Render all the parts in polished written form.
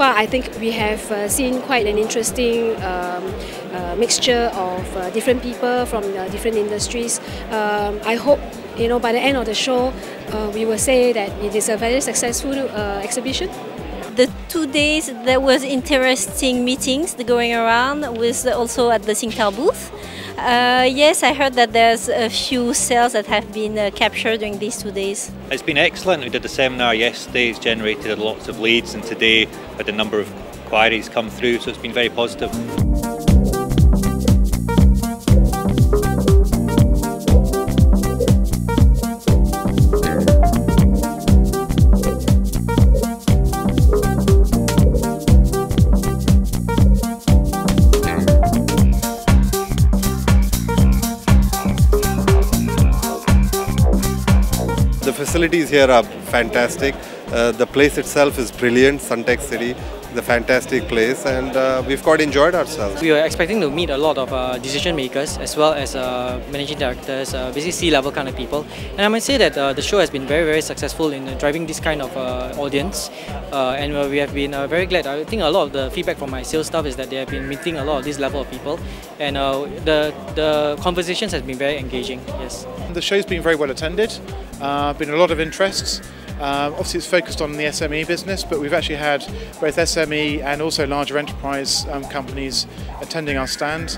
far, I think we have seen quite an interesting mixture of different people from different industries. I hope, by the end of the show, we will say that it is a very successful exhibition. The 2 days there was interesting meetings going around with also at the Singtel booth. Yes, I heard that there's a few sales that have been captured during these 2 days. It's been excellent. We did the seminar yesterday, it's generated lots of leads, and today had a number of inquiries come through, so it's been very positive. The facilities here are fantastic. The place itself is brilliant, Suntec City. It's a fantastic place, and we've quite enjoyed ourselves. We were expecting to meet a lot of decision makers as well as managing directors, basically C-level kind of people. And I might say that the show has been very, very successful in driving this kind of audience. And we have been very glad. I think a lot of the feedback from my sales staff is that they have been meeting a lot of this level of people. And the conversations have been very engaging, yes. The show's been very well attended, been a lot of interest. Obviously it's focused on the SME business, but we've actually had both SME and also larger enterprise companies attending our stand,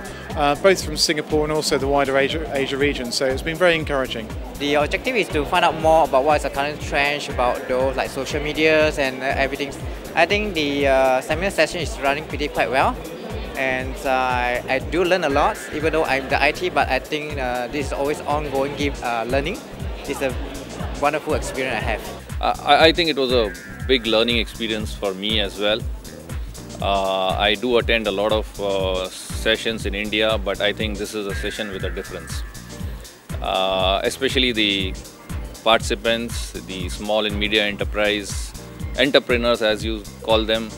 both from Singapore and also the wider Asia region, so it's been very encouraging. The objective is to find out more about what is the current trend, about those like social medias and everything. I think the seminar session is running quite well, and I do learn a lot, even though I'm the IT, but I think this is always ongoing learning. It's a wonderful experience I have. I think it was a big learning experience for me as well. I do attend a lot of sessions in India, but I think this is a session with a difference. Especially the participants, the small and medium enterprise, entrepreneurs as you call them,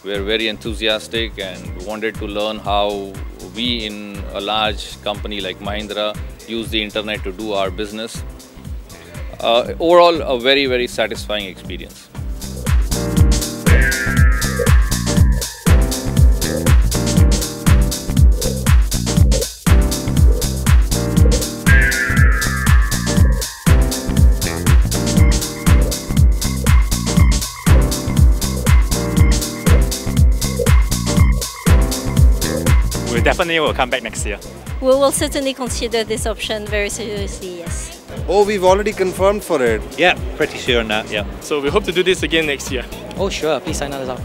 were very enthusiastic and wanted to learn how we in a large company like Mahindra use the internet to do our business. Overall, a very, very satisfying experience. We definitely will come back next year. We will certainly consider this option very seriously, yes. Oh, we've already confirmed for it. Yeah, pretty sure on that, yeah. So we hope to do this again next year. Oh sure, please sign us up.